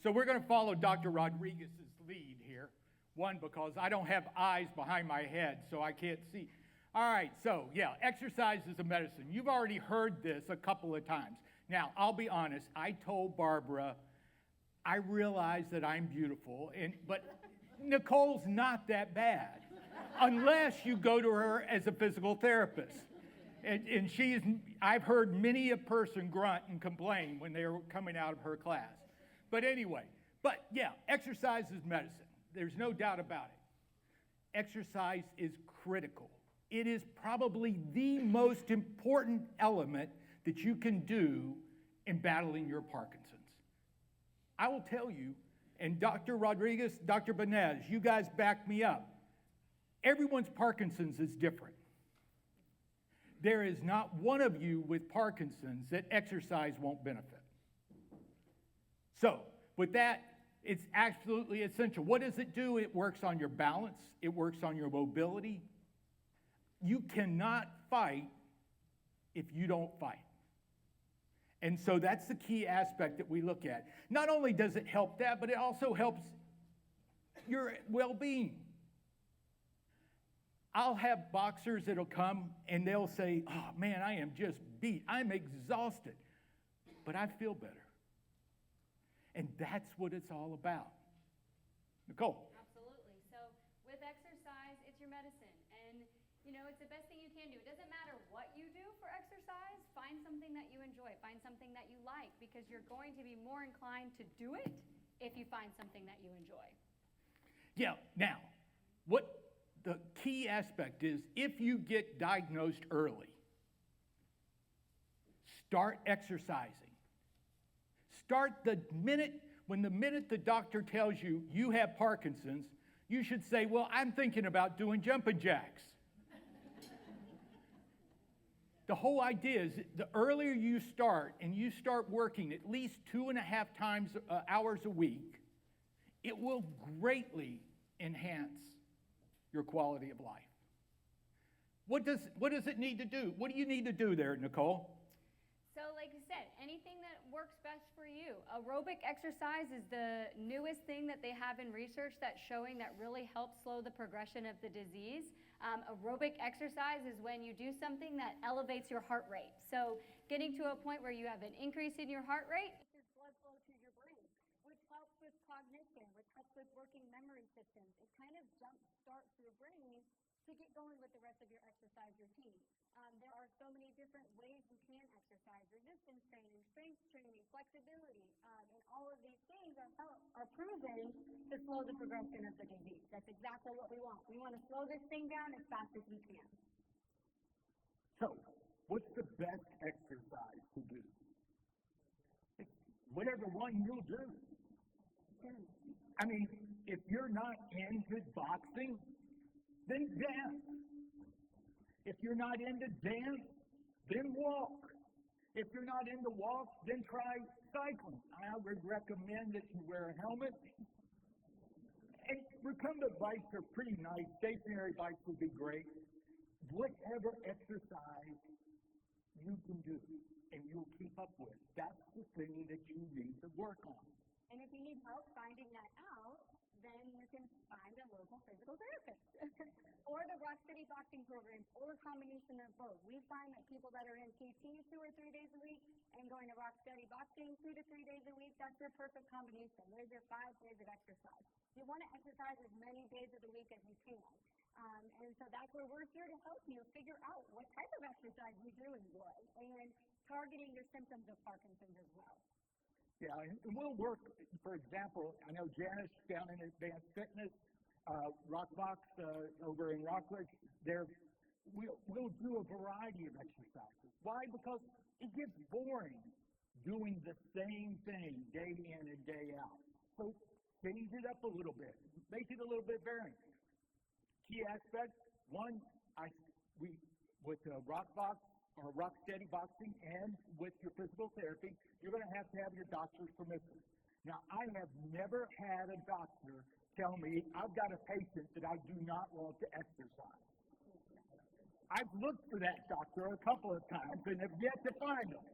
So we're going to follow Dr. Rodriguez's lead here. One, because I don't have eyes behind my head, so I can't see. All right, so yeah, exercise is a medicine. You've already heard this a couple of times. Now, I'll be honest, I told Barbara, I realize that I'm beautiful, but Nicole's not that bad, unless you go to her as a physical therapist. And I've heard many a person grunt and complain when they're coming out of her class. But anyway, yeah, exercise is medicine. There's no doubt about it. Exercise is critical. It is probably the most important element that you can do in battling your Parkinson's. I will tell you, and Dr. Rodriguez, Dr. Benez, you guys back me up. Everyone's Parkinson's is different. There is not one of you with Parkinson's that exercise won't benefit. So, with that, it's absolutely essential. What does it do? It works on your balance. It works on your mobility. You cannot fight if you don't fight. And so that's the key aspect that we look at. Not only does it help that, but it also helps your well-being. I'll have boxers that'll come and they'll say, oh man, I am just beat. I'm exhausted, but I feel better. And that's what it's all about. Nicole. Absolutely. So with exercise, it's your medicine. And, it's the best thing you can do. It doesn't matter what you do for exercise. Find something that you enjoy. Find something that you like, because you're going to be more inclined to do it if you find something that you enjoy. Yeah. Now, what the key aspect is, if you get diagnosed early, start exercising. Start when the minute the doctor tells you you have Parkinson's, you should say, well, I'm thinking about doing jumping jacks. The whole idea is the earlier you start and you start working at least 2.5 hours a week, it will greatly enhance your quality of life. What does it need to do? What do you need to do there, Nicole? So like I said, anything that works best for you. Aerobic exercise is the newest thing that they have in research that's showing that really helps slow the progression of the disease. Aerobic exercise is when you do something that elevates your heart rate. So getting to a point where you have an increase in your heart rate, increases blood flow to your brain, which helps with cognition, which helps with working memory systems. It kind of jump-starts your brain to get going with the rest of your exercise routine. There are so many different ways you can exercise: resistance training, strength training, flexibility, and all of these things are proven to slow the progression of the disease. That's exactly what we want. We want to slow this thing down as fast as we can. So, what's the best exercise to do? Whatever one you'll do. I mean, if you're not into boxing, then dance. If you're not into dance, then walk. If you're not into walk, then try cycling. I would recommend that you wear a helmet. And recumbent bikes are pretty nice. Stationary bikes would be great. Whatever exercise you can do and you'll keep up with, that's the thing that you need to work on. And if you need help finding that out, then you can find a local physical therapist or the Rock City Boxing program, or a combination of both. We find that people that are in PT 2 or 3 days a week and going to Rock City Boxing 2 to 3 days a week, that's your perfect combination. There's your 5 days of exercise. You want to exercise as many days of the week as you can. And so that's where we're here to help you figure out what type of exercise you do enjoy, and targeting your symptoms of Parkinson's as well. Yeah, and we'll work, for example, I know Janice down in Advanced Fitness, Rockbox over in Rockledge, we'll do a variety of exercises. Why? Because it gets boring doing the same thing day in and day out. So change it up a little bit, make it a little bit varying. Key aspects, one, with Rockbox, or Rock Steady Boxing, and with your physical therapy, you're going to have your doctor's permission. Now, I have never had a doctor tell me I've got a patient that I do not want to exercise. I've looked for that doctor a couple of times and have yet to find him.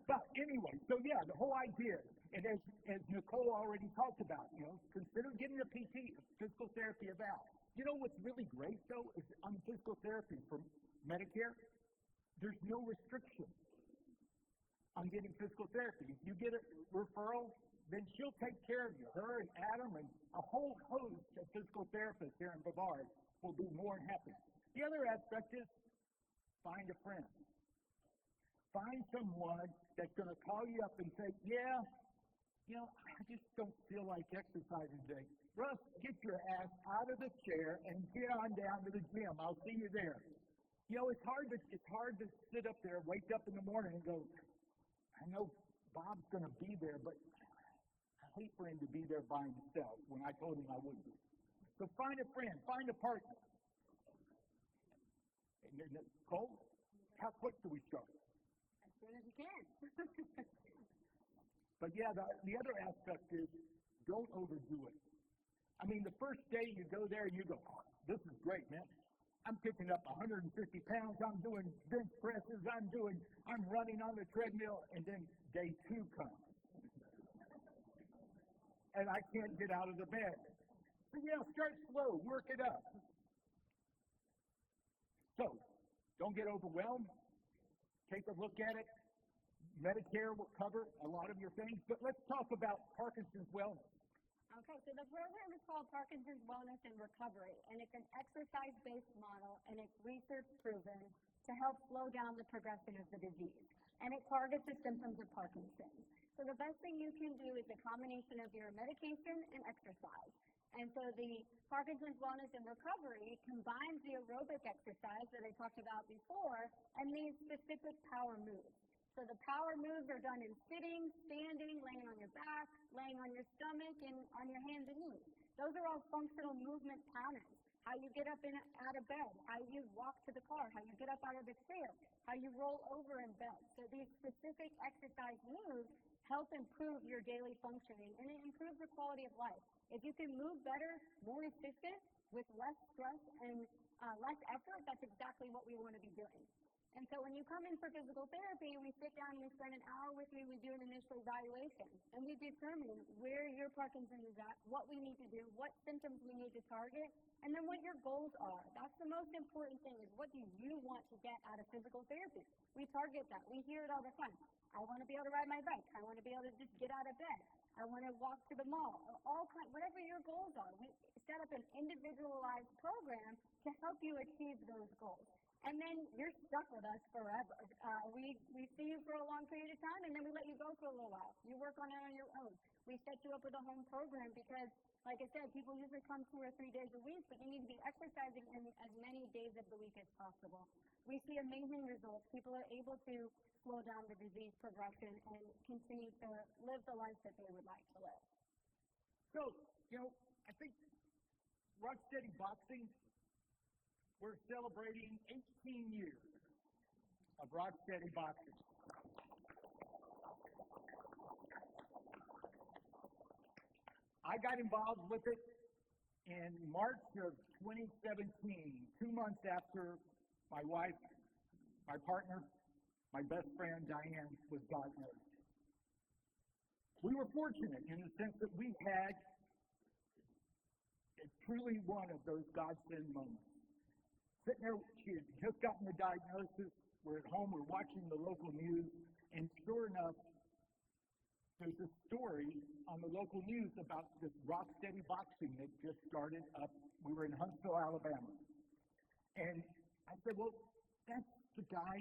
But anyway, so yeah, the whole idea is And as Nicole already talked about, consider getting a PT, physical therapy eval. You know what's really great, though, is on physical therapy for Medicare, there's no restriction on getting physical therapy. If you get a referral, then she'll take care of you. Her and Adam and a whole host of physical therapists here in Brevard will be more than happy. The other aspect is find a friend. Find someone that's going to call you up and say, yeah, I just don't feel like exercising today. Russ, get your ass out of the chair and get on down to the gym. I'll see you there. It's hard to sit up there, wake up in the morning and go, I know Bob's going to be there, but I hate for him to be there by himself when I told him I would be. So find a friend, find a partner. And then, Nicole, how quick do we start? As soon as you can. But yeah, the other aspect is don't overdo it. I mean, the first day you go there and you go, oh, this is great, man. I'm picking up 150 pounds. I'm doing bench presses. I'm running on the treadmill. And then day 2 comes. And I can't get out of the bed. So start slow. Work it up. So don't get overwhelmed. Take a look at it. Medicare will cover a lot of your things, but let's talk about Parkinson's wellness. Okay, so the program is called Parkinson's Wellness and Recovery, and it's an exercise-based model, and it's research proven to help slow down the progression of the disease. And it targets the symptoms of Parkinson's. So the best thing you can do is a combination of your medication and exercise. And so the Parkinson's Wellness and Recovery combines the aerobic exercise that I talked about before and these specific power moves. So the power moves are done in sitting, standing, laying on your back, laying on your stomach, and on your hands and knees. Those are all functional movement patterns. How you get up out of bed, how you walk to the car, how you get up out of the chair, how you roll over in bed. So these specific exercise moves help improve your daily functioning, and it improves your quality of life. If you can move better, more efficient, with less stress and less effort, that's exactly what we want to be doing. And so when you come in for physical therapy, we sit down and we spend an hour with you, we do an initial evaluation, and we determine where your Parkinson's is at, what we need to do, what symptoms we need to target, and then what your goals are. That's the most important thing, is what do you want to get out of physical therapy? We target that. We hear it all the time. I want to be able to ride my bike. I want to be able to just get out of bed. I want to walk to the mall. Whatever your goals are, we set up an individualized program to help you achieve those goals. And then you're stuck with us forever. We see you for a long period of time, and then we let you go for a little while. You work on it on your own. We set you up with a home program because, like I said, people usually come 2 or 3 days a week, but you need to be exercising in as many days of the week as possible. We see amazing results. People are able to slow down the disease progression and continue to live the life that they would like to live. So, I think Rocksteady Boxing, we're celebrating 18 years of Rocksteady Boxing. I got involved with it in March of 2017, 2 months after my wife, my partner, my best friend, Diane, was diagnosed. We were fortunate in the sense that we had truly one of those godsend moments. Sitting there, she had just gotten the diagnosis. We're at home, we're watching the local news, and sure enough, there's a story on the local news about this Rocksteady Boxing that just started up. We were in Huntsville, Alabama. And I said, well, that's the guy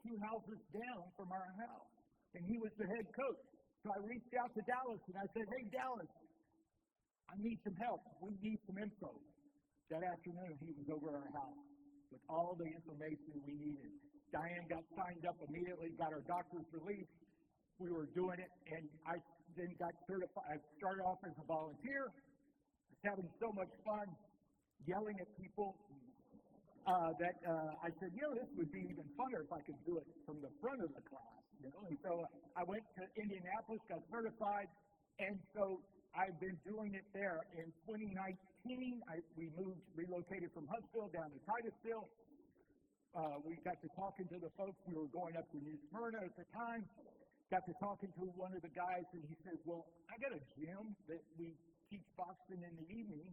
2 houses down from our house. And he was the head coach. So I reached out to Dallas and I said, hey, Dallas, I need some help. We need some info. That afternoon, he was over our house with all the information we needed. Diane got signed up immediately, got our doctor's release. We were doing it, and I then got certified. I started off as a volunteer, was having so much fun yelling at people that I said, this would be even funner if I could do it from the front of the class. And so I went to Indianapolis, got certified, and so I've been doing it there. In 2019, we relocated from Huntsville down to Titusville. We got to talking to the folks. We were going up to New Smyrna at the time. got to talking to one of the guys, and he says, well, I got a gym that we teach boxing in the evening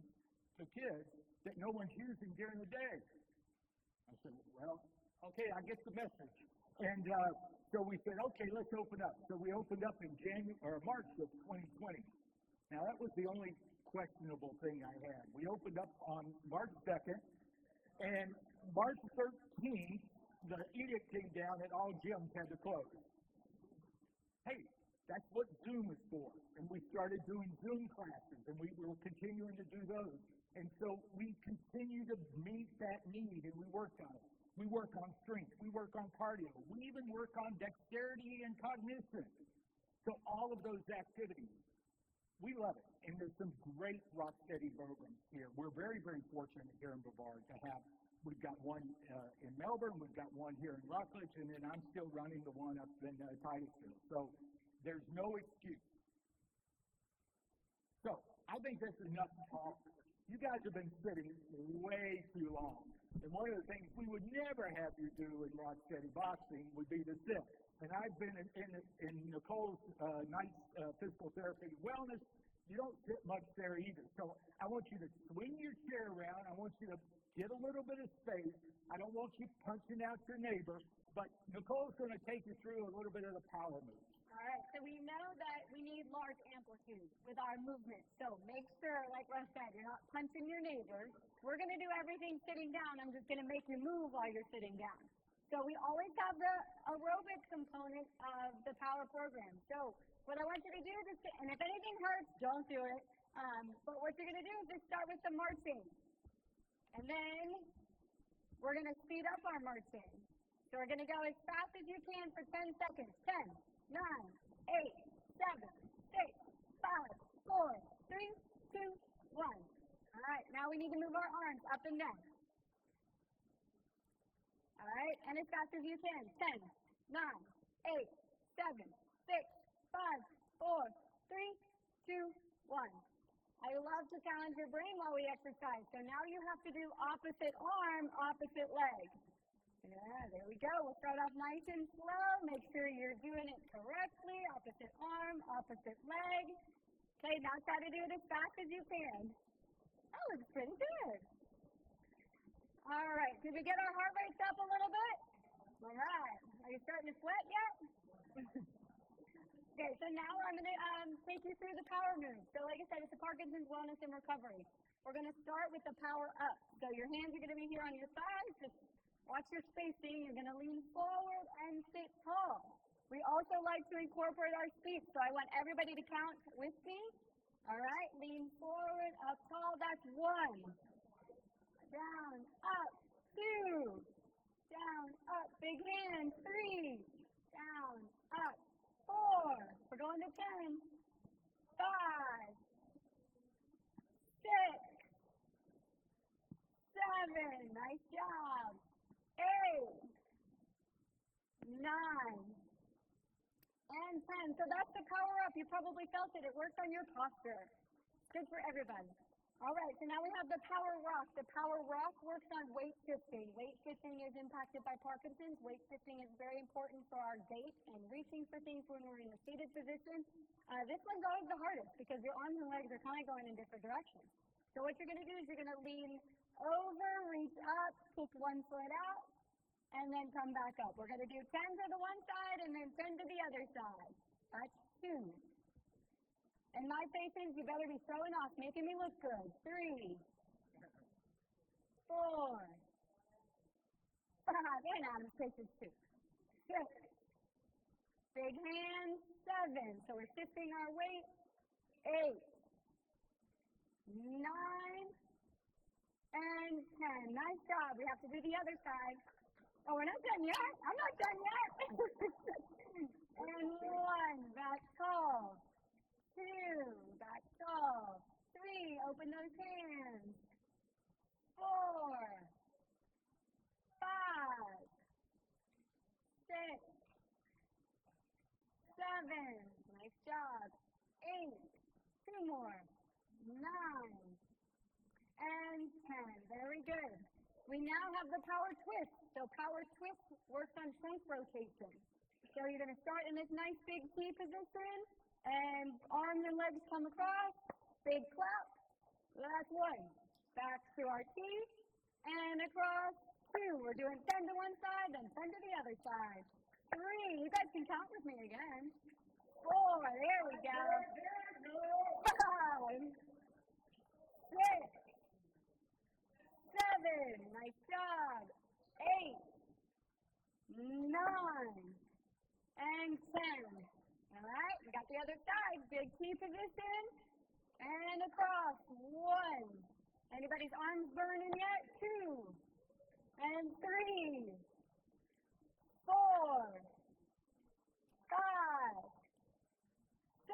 to kids that no one's using during the day. I said, well, okay, I get the message. And so we said, okay, let's open up. So we opened up in March of 2020. Now, that was the only questionable thing I had. We opened up on March 2nd, and March 13th, the edict came down that all gyms had to close. Hey, that's what Zoom is for. And we started doing Zoom classes, and we were continuing to do those. And so we continue to meet that need, and we worked on it. We work on strength. We work on cardio. We even work on dexterity and cognition. So all of those activities, we love it. And there's some great rock steady programs here. We're very, very fortunate here in Brevard to have. We've got one in Melbourne. We've got one here in Rockledge, and then I'm still running the one up in Titusville. So there's no excuse. So I think that's enough talk. You guys have been sitting way too long. And one of the things we would never have you do in rock steady boxing would be to sit. And I've been in Nicole's nice physical therapy wellness. You don't sit much there either. So I want you to swing your chair around. I want you to get a little bit of space. I don't want you punching out your neighbor. But Nicole's going to take you through a little bit of the power moves. All right, so we know that we need large amplitude with our movement. So make sure, like Russ said, you're not punching your neighbors. We're going to do everything sitting down. I'm just going to make you move while you're sitting down. So we always have the aerobic component of the power program. So what I want you to do is, and if anything hurts, don't do it. But what you're going to do is just start with the marching. And then we're going to speed up our marching. So we're going to go as fast as you can for 10 seconds. 10, 9, 8, 7, 6, 5, 4, 3, 2, 1. All right, now we need to move our arms up and down. All right, and as fast as you can. 10, 9, 8, 7, 6, 5, 4, 3, 2, 1. I love to challenge your brain while we exercise. So now you have to do opposite arm, opposite leg. Yeah, there we go. We'll start off nice and slow. Make sure you're doing it correctly. Opposite arm, opposite leg. Okay, now try to do it as fast as you can. That looks pretty good. All right, did we get our heart rates up a little bit? All right. Are you starting to sweat yet? Okay, so now I'm going to take you through the power moves. So like I said, it's a Parkinson's Wellness and Recovery. We're going to start with the power up. So your hands are going to be here on your thighs. Just watch your spacing. You're going to lean forward and sit tall. We also like to incorporate our speech. So I want everybody to count with me. All right, lean forward, up tall. That's 1. Down, up, 2. Down, up, big hand, 3. Down, up, 4. We're going to 10. 5. 6. 7. Nice job. 8. 9. And 10. So that's the power up. You probably felt it. It works on your posture. Good for everybody. All right, so now we have the power rock. The power rock works on weight shifting. Weight shifting is impacted by Parkinson's. Weight shifting is very important for our gait and reaching for things when we're in a seated position. This one's always the hardest because your arms and legs are kind of going in different directions. So what you're going to do is you're going to lean over, reach up, kick one foot out, and then come back up. We're going to do 10 to the one side and then 10 to the other side. That's 2. And my faces, you better be throwing off, making me look good. 3, 4, 5, and Adam's faces 2. 6, big hand, 7. So we're shifting our weight. 8, 9, and 10. Nice job. We have to do the other side. Oh, we're not done yet? I'm not done yet. And 1, back tall. 2, back tall. 3, open those hands. 4, 5, 6, 7, nice job. 8, 2 more. 9, and 10. Very good. We now have the power twist. So power twist works on trunk rotation. So you're going to start in this nice big T position, and arms and legs come across, big clap. Last one. Back to our T, and across 2. We're doing 10 to one side, then 10 to the other side. 3. You guys can count with me again. 4. There we go. 5. 6. 7. Nice job. 8. 9. And 10. All right, we got the other side. Big T position. And across. 1. Anybody's arms burning yet? 2. And 3. 4. 5. 6.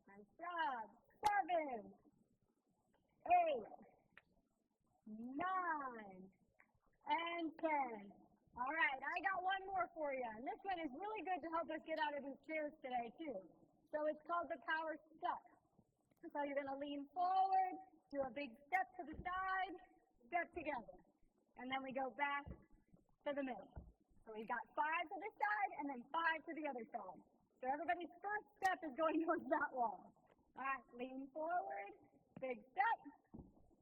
Nice job. 7. 8. 9. And 10. All right, I got one more for you. And this one is really good to help us get out of these chairs today, too. So it's called the power step. So you're going to lean forward, do a big step to the side, step together. And then we go back to the middle. So we've got 5 to this side and then 5 to the other side. So everybody's first step is going towards that wall. All right, lean forward, big step,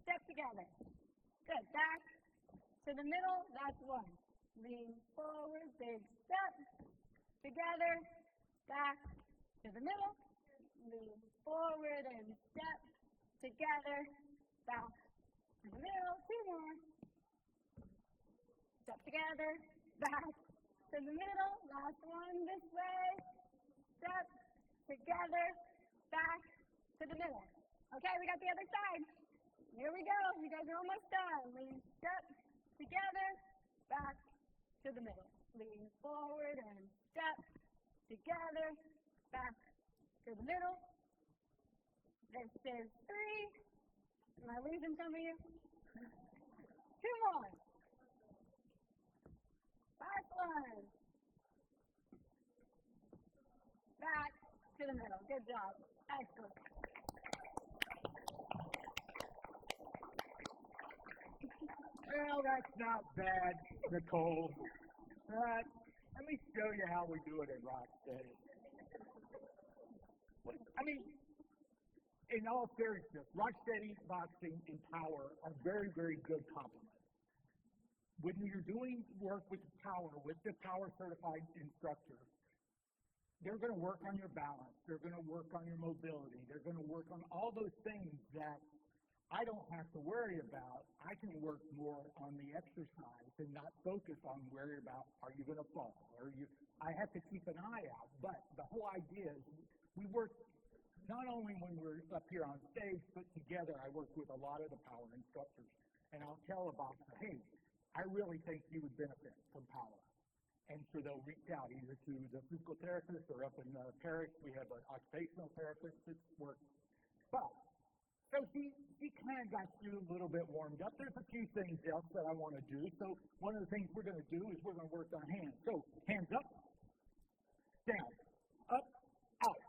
step together. Good, back to the middle, that's 1. Lean forward, big step, together, back to the middle, lean forward and step, together, back to the middle, 2 more, step together, back to the middle, last one this way, step, together, back to the middle. Okay, we got the other side. Here we go, you guys are almost done. Lean, step, together, back to the middle. Lean forward and step together, back to the middle. This is 3. Am I losing some of you? 2 more. Last one. Back to the middle. Good job. Excellent. Well, that's not bad, Nicole. Let me show you how we do it at Rocksteady. I mean, in all seriousness, Rocksteady, boxing, and power are very, very good complements. When you're doing work with the power certified instructor, they're going to work on your balance. They're going to work on your mobility. They're going to work on all those things that I don't have to worry about. I can work more on the exercise and not focus on worry about, are you going to fall? I have to keep an eye out. But the whole idea is we work not only when we're up here on stage, but together. I work with a lot of the power instructors. And I'll tell a boxer, hey, I really think you would benefit from power. And so they'll reach out either to the physical therapist or up in Paris, we have an occupational therapist that works. But so she kind of got you a little bit warmed up. There's a few things else that I want to do. So one of the things we're going to do is we're going to work on hands. So hands up, down, up, out,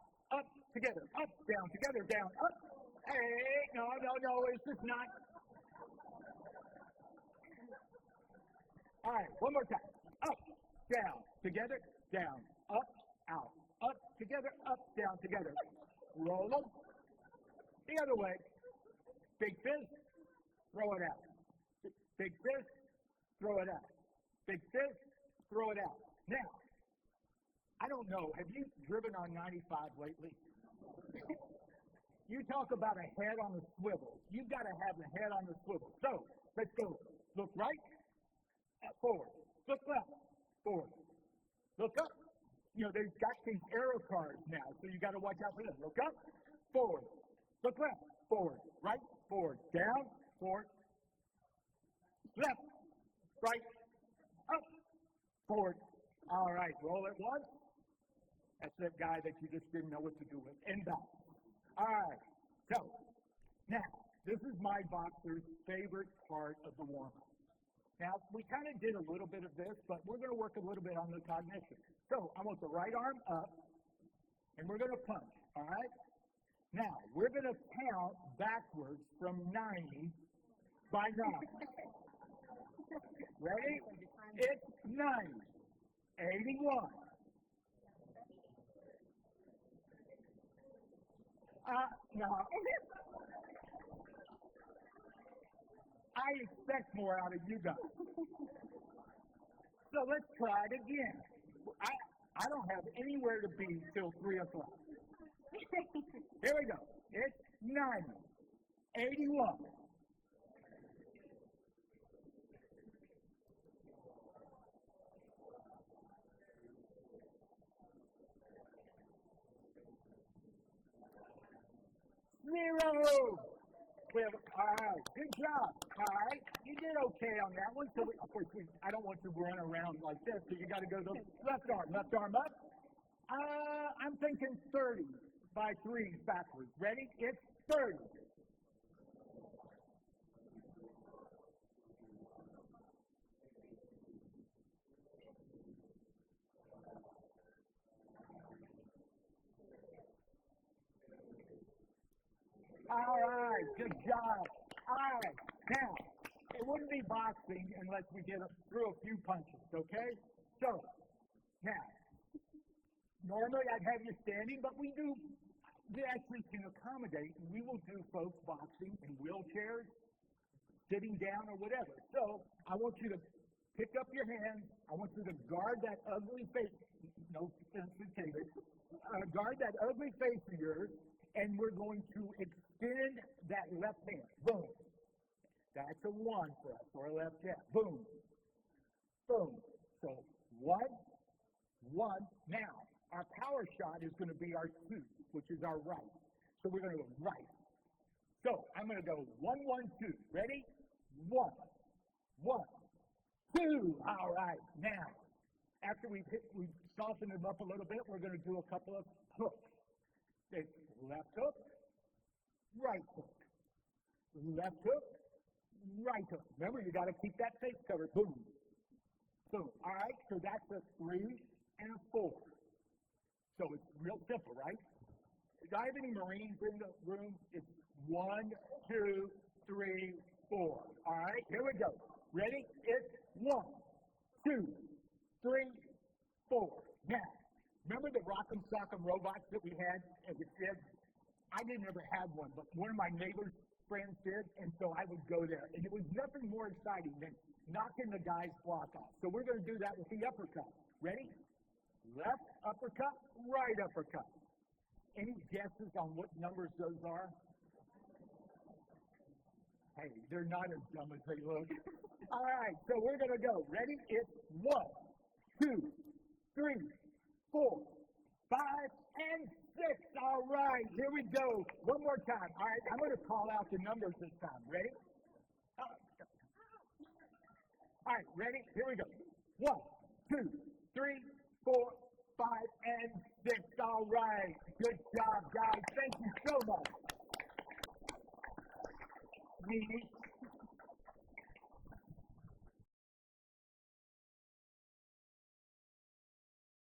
up, together, up, down, together, down, up. Hey, no, it's just not. All right, one more time. Up, down, together, down, up, out, up, together, up, down, together. Roll them. The other way. Big fist, throw it out. Big fist, throw it out. Big fist, throw it out. Now, I don't know, have you driven on 95 lately? You talk about a head on a swivel. You've got to have the head on the swivel. So, let's go. Look right, forward. Look left, forward. Look up. You know, they've got these arrow cards now, so you got to watch out for them. Look up, forward. Look left, forward, right, forward, down, forward, left, right, up, forward. All right, roll it once. That's that guy that you just didn't know what to do with. And back. All right, so now, this is my boxer's favorite part of the warm-up. Now, we kind of did a little bit of this, but we're going to work a little bit on the cognition. So, I want the right arm up, and we're going to punch, all right? Now, we're going to count backwards from 90 by 9. Ready? It's 90, 81, No. I expect more out of you guys. So let's try it again. I don't have anywhere to be till 3 o'clock. Here we go. It's 90, 81. Zero. All right, good job. All right, you did okay on that one. So, of course, I don't want you to run around like this, so you got to go to the left arm up. I'm thinking 30 by 3 backwards. Ready? It's 30. All right, good job. All right, now, it wouldn't be boxing unless we get through a few punches, okay? So, now, normally I'd have you standing, but we actually can accommodate, and we will do folks boxing in wheelchairs, sitting down or whatever. So, I want you to pick up your hands. I want you to guard that ugly face. No sensitivity. Guard that ugly face of yours, and we're going to extend that left hand. Boom. That's a 1 for us, or a left jab. Boom. Boom. So 1, 1. Now, our power shot is going to be our 2, which is our right. So we're going to go right. So I'm going to go 1, 1, 2. Ready? 1, 1, 2. All right. Now, after we've softened them up a little bit, we're going to do a couple of hooks. It's left hook, right hook, left hook, right hook. Remember, you got to keep that face covered. Boom, boom. All right, so that's a 3 and a 4. So it's real simple, right? Do I have any Marines in the room? It's 1, 2, 3, 4. All right, here we go. Ready? It's 1, 2, 3, 4. Now, remember the Rock'em Sock'em robots that we had as a kid? I didn't ever have one, but one of my neighbor's friends did, and so I would go there. And it was nothing more exciting than knocking the guy's block off. So we're going to do that with the uppercut. Ready? Left uppercut, right uppercut. Any guesses on what numbers those are? Hey, they're not as dumb as they look. All right, so we're going to go. Ready? It's 1, 2, 3, 4, 5, and 6. All right, here we go. One more time. All right, I'm going to call out the numbers this time. Ready? All right, ready? Here we go. 1, 2, 3, 4, 5, and 6. All right. Good job, guys. Thank you so much. Mimi.